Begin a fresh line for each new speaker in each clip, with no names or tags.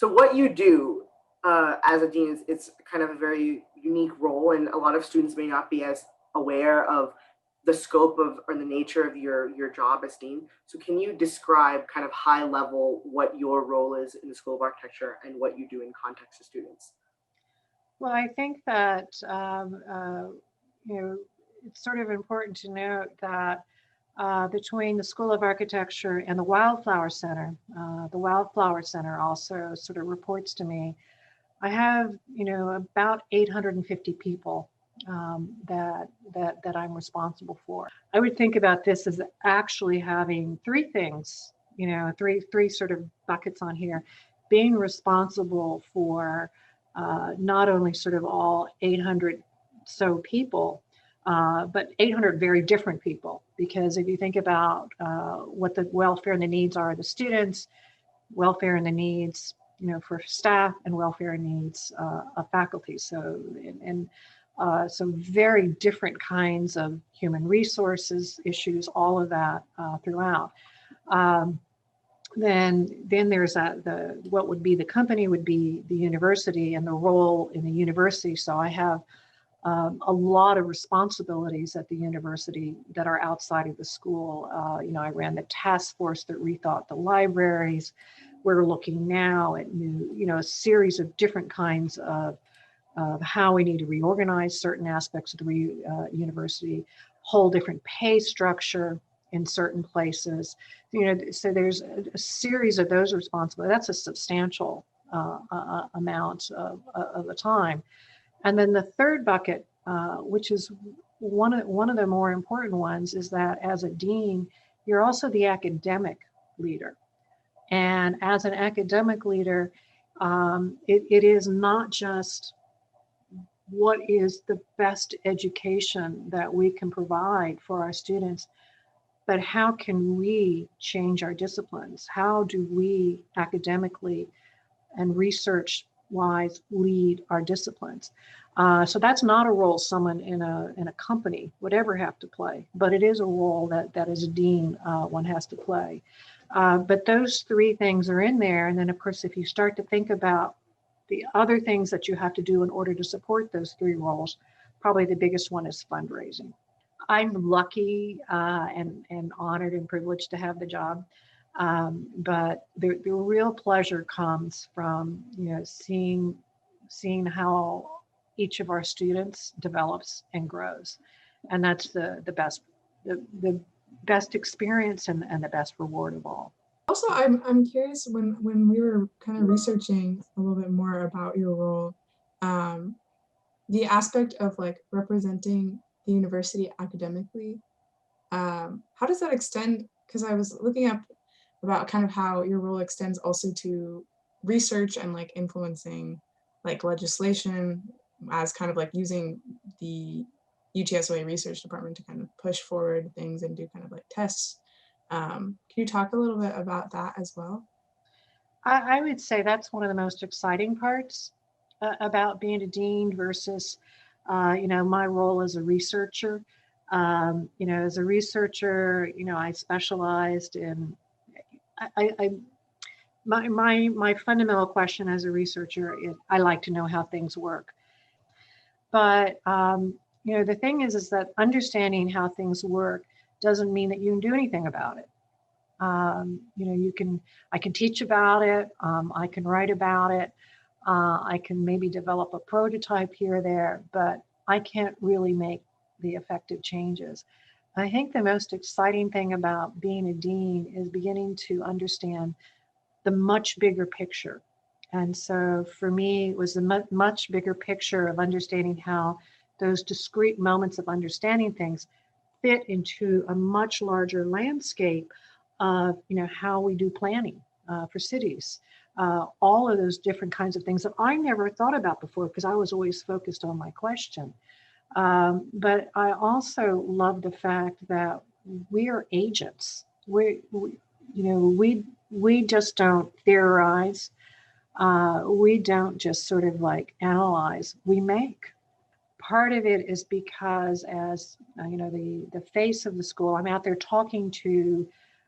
So what you do as a dean is it's kind of a very unique role, and a lot of students may not be as aware of the scope of or the nature of your job as dean. So can you describe kind of high level what your role is in the School of Architecture and what you do in context to students?
Well, I think that it's sort of important to note that between the School of Architecture and the Wildflower Center also sort of reports to me. I have, about 850 people that I'm responsible for. I would think about this as actually having three things, three sort of buckets on here, being responsible for not only sort of all 800 so people, but 800 very different people. Because if you think about what the welfare and the needs are of the students, welfare and the needs, for staff, and welfare and needs of faculty. So very different kinds of human resources issues, all of that throughout. Um, then there's what would be the company would be the university and the role in the university. So I have a lot of responsibilities at the university that are outside of the school. I ran the task force that rethought the libraries. We're looking now at a series of different kinds of how we need to reorganize certain aspects of the university, whole different pay structure in certain places. So there's a series of those responsibilities. That's a substantial amount of the time. And then the third bucket, which is one of the more important ones, is that as a dean, you're also the academic leader. And as an academic leader, it is not just what is the best education that we can provide for our students, but how can we change our disciplines? How do we academically and research wise lead our disciplines? So that's not a role someone in a company would ever have to play, but it is a role that as a dean one has to play. But those three things are in there. And then, of course, if you start to think about the other things that you have to do in order to support those three roles, probably the biggest one is fundraising. I'm lucky and honored and privileged to have the job. But the real pleasure comes from seeing how each of our students develops and grows, and that's the best experience and the best reward of all.
Also, I'm curious, when we were kind of researching a little bit more about your role, um, the aspect of like representing the university academically, how does that extend? Because I was looking up about kind of how your role extends also to research and like influencing like legislation, as kind of like using the UTSOA research department to kind of push forward things and do kind of like tests. Can you talk a little bit about that as well?
I would say that's one of the most exciting parts about being a dean versus, my role as a researcher. As a researcher, I specialized in, I my fundamental question as a researcher is I like to know how things work. But the thing is that understanding how things work doesn't mean that you can do anything about it. I can teach about it. I can write about it. I can maybe develop a prototype here or there, but I can't really make the effective changes. I think the most exciting thing about being a dean is beginning to understand the much bigger picture. And so for me, it was the much bigger picture of understanding how those discrete moments of understanding things fit into a much larger landscape of how we do planning for cities. All of those different kinds of things that I never thought about before because I was always focused on my question. But I also love the fact that we are agents. We just don't theorize. We don't just sort of like analyze. We make. Part of it is because as the face of the school, I'm out there talking to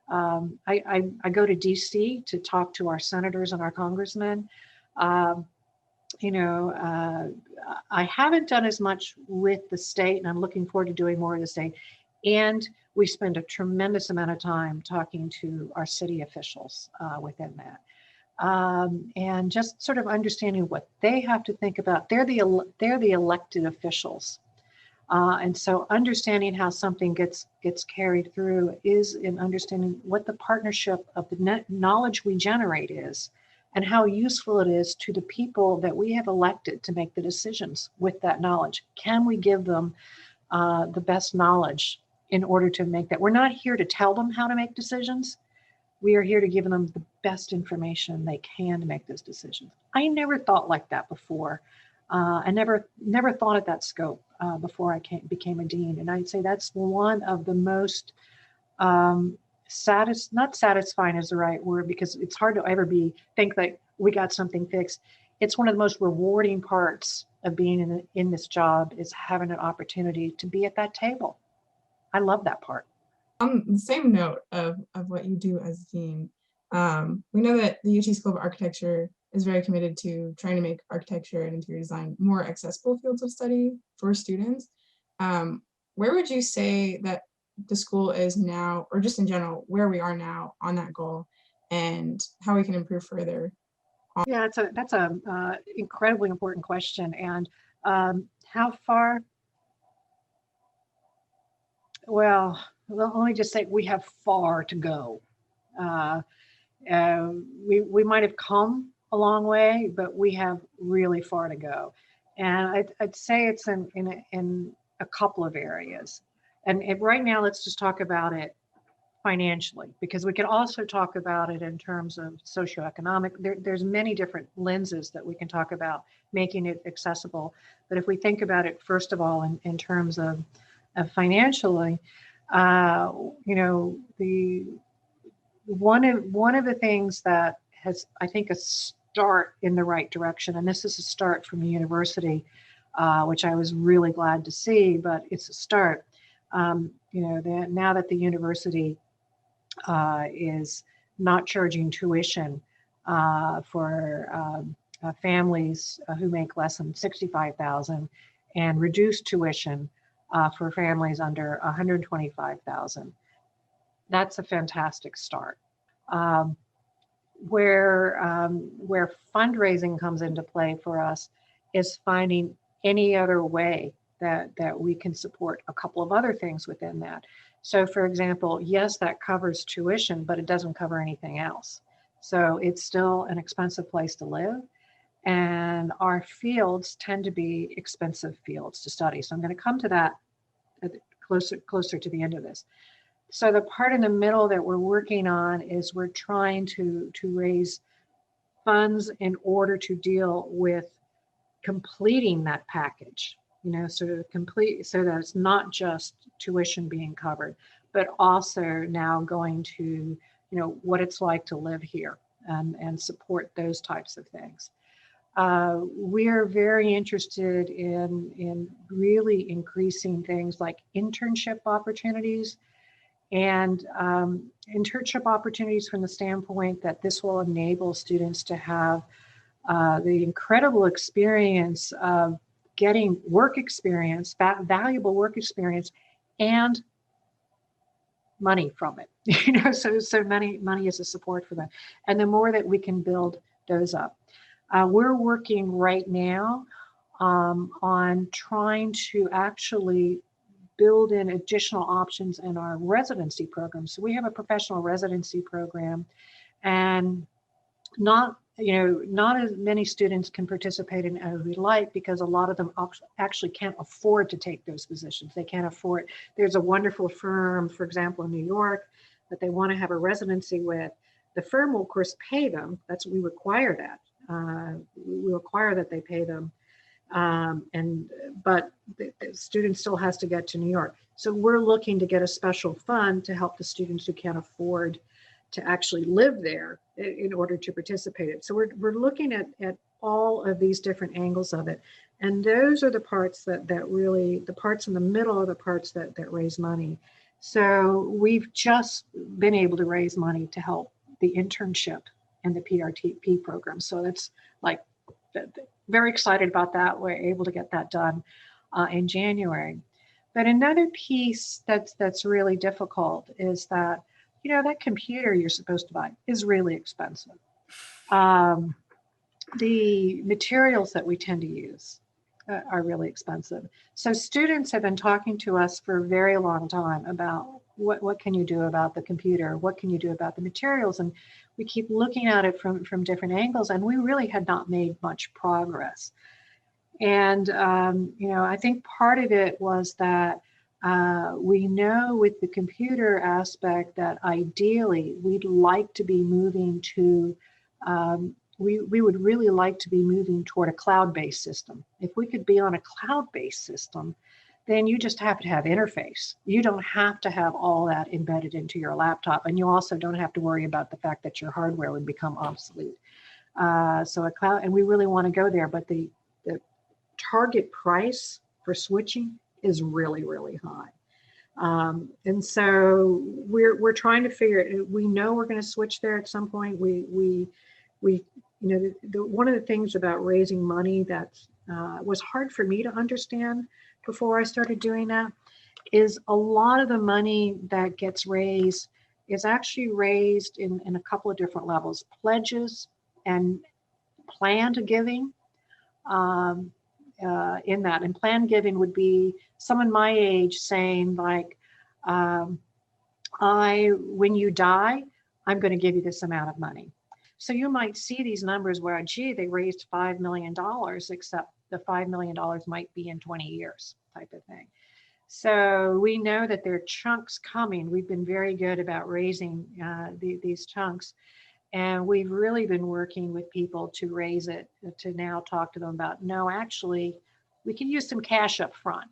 I go to DC to talk to our senators and our congressmen. Um, I haven't done as much with the state, and I'm looking forward to doing more of the state. And we spend a tremendous amount of time talking to our city officials within that. And just sort of understanding what they have to think about. They're the elected officials. And so understanding how something gets carried through is in understanding what the partnership of the knowledge we generate is, and how useful it is to the people that we have elected to make the decisions with that knowledge. Can we give them the best knowledge in order to make that? We're not here to tell them how to make decisions. We are here to give them the best information they can to make those decisions. I never thought like that before. I never thought at that scope before I became a dean. And I'd say that's one of the most not satisfying is the right word, because it's hard to ever think that we got something fixed. It's one of the most rewarding parts of being in this job, is having an opportunity to be at that table. I love that part.
On the same note of what you do as dean, we know that the UT School of Architecture is very committed to trying to make architecture and interior design more accessible fields of study for students. Where would you say that the school is now, or just in general, where we are now on that goal, and how we can improve further?
Yeah, that's a incredibly important question. And how far? Well, let me just say we have far to go. We might have come a long way, but we have really far to go. And I'd say it's in a couple of areas. And right now, let's just talk about it financially, because we can also talk about it in terms of socioeconomic. There's many different lenses that we can talk about making it accessible. But if we think about it, first of all, in terms of financially, the one of the things that has, I think, a start in the right direction, and this is a start from the university, which I was really glad to see, but it's a start. Now that the university is not charging tuition for families who make less than $65,000, and reduced tuition for families under $125,000. That's a fantastic start. Where fundraising comes into play for us is finding any other way that we can support a couple of other things within that. So for example, yes, that covers tuition, but it doesn't cover anything else. So it's still an expensive place to live. And our fields tend to be expensive fields to study. So I'm going to come to that closer to the end of this. So the part in the middle that we're working on is we're trying to raise funds in order to deal with completing that package, so that it's not just tuition being covered, but also now going to, what it's like to live here and support those types of things. We're very interested in really increasing things like internship opportunities, and internship opportunities from the standpoint that this will enable students to have the incredible experience of getting work experience, valuable work experience, and money from it. So money is a support for them. And the more that we can build those up. We're working right now on trying to actually build in additional options in our residency program. So we have a professional residency program, and not as many students can participate in as we'd like, because a lot of them actually can't afford to take those positions. They can't afford. There's a wonderful firm, for example, in New York, that they want to have a residency with. The firm will, of course, pay them. We require that. We require that they pay them. But the student still has to get to New York. So we're looking to get a special fund to help the students who can't afford to actually live there in order to participate in it. So we're looking at all of these different angles of it. And those are the parts that really, the parts in the middle are the parts that raise money. So we've just been able to raise money to help the internship and the PRTP program. So that's like very excited about that. We're able to get that done in January. But another piece that's really difficult is that, you know, that computer you're supposed to buy is really expensive. The materials that we tend to use are really expensive. So students have been talking to us for a very long time about what can you do about the computer? What can you do about the materials? And we keep looking at it from different angles, and we really had not made much progress. And, you know, I think part of it was that we know with the computer aspect that ideally we'd like to be moving to, we would really like to be moving toward a cloud-based system. If we could be on a cloud-based system, then you just have to have interface. You don't have to have all that embedded into your laptop. And you also don't have to worry about the fact that your hardware would become obsolete. So a cloud, and we really want to go there, but the target price for switching is really, really high. And so we're trying to figure it. We know we're going to switch there at some point. We you know, one of the things about raising money that was hard for me to understand before I started doing that is a lot of the money that gets raised is actually raised in a couple of different levels: pledges and planned giving. In that, and planned giving would be someone my age saying like, when you die, I'm going to give you this amount of money. So you might see these numbers where, gee, they raised $5 million, except the $5 million might be in 20 years type of thing. So we know that there are chunks coming. We've been very good about raising these chunks. And we've really been working with people to raise it, to now talk to them about, no, actually, we can use some cash up front.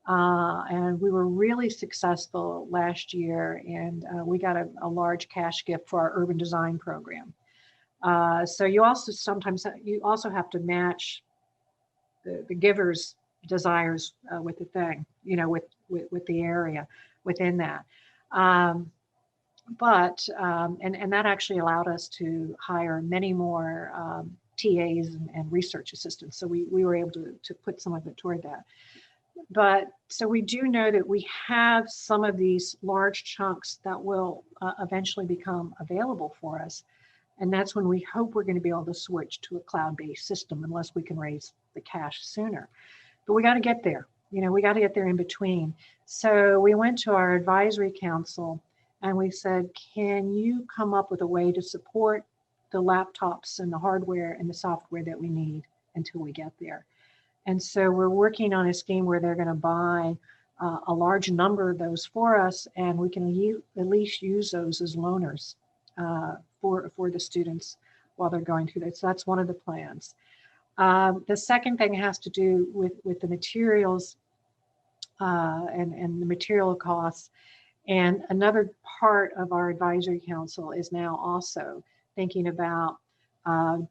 And we were really successful last year, and we got a large cash gift for our urban design program. So you also sometimes have to match the giver's desires with the thing, you know, with the area within that. But that actually allowed us to hire many more TAs and research assistants. So we were able to put some of it toward that. But so we do know that we have some of these large chunks that will eventually become available for us. And that's when we hope we're going to be able to switch to a cloud-based system, unless we can raise the cash sooner. But we got to get there. You know, we got to get there in between. So we went to our advisory council and we said, can you come up with a way to support the laptops and the hardware and the software that we need until we get there? And so we're working on a scheme where they're going to buy a large number of those for us, and we can at least use those as loaners for the students while they're going through this. So that's one of the plans. The second thing has to do with the materials and the material costs. And another part of our advisory council is now also thinking about,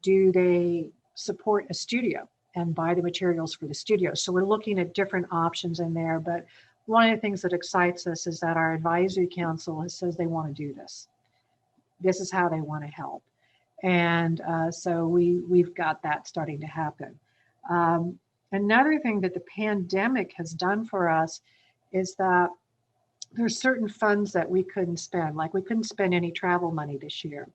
do they support a studio and buy the materials for the studio? So we're looking at different options in there. But one of the things that excites us is that our advisory council says they want to do this. This is how they want to help. And so we've got that starting to happen. Another thing that the pandemic has done for us is that there's certain funds that we couldn't spend, like we couldn't spend any travel money this year.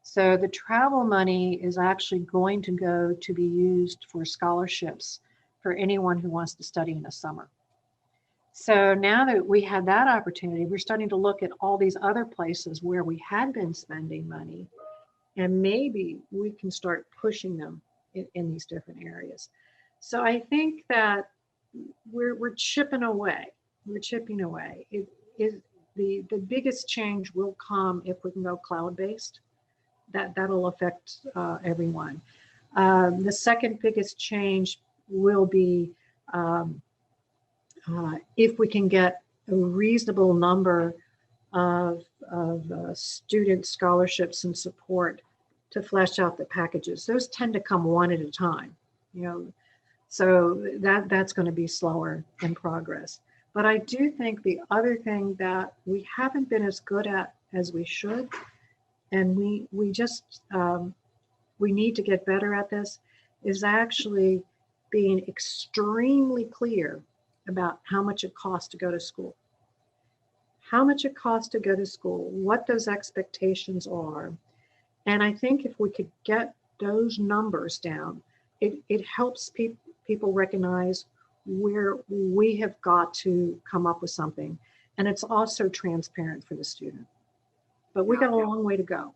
So the travel money is actually going to go to be used for scholarships for anyone who wants to study in the summer. So now that we had that opportunity, we're starting to look at all these other places where we had been spending money, and maybe we can start pushing them in these different areas. So I think that we're chipping away. We're chipping away. The biggest change will come if we can go cloud-based. That'll affect everyone. The second biggest change will be if we can get a reasonable number of student scholarships and support to flesh out the packages. Those tend to come one at a time, you know, so that's going to be slower in progress. But I do think the other thing that we haven't been as good at as we should, and we just we need to get better at this, is actually being extremely clear about how much it costs to go to school. How much it costs to go to school, what those expectations are. And I think if we could get those numbers down, it helps people recognize where we have got to come up with something. And it's also transparent for the student. But we got a long way to go.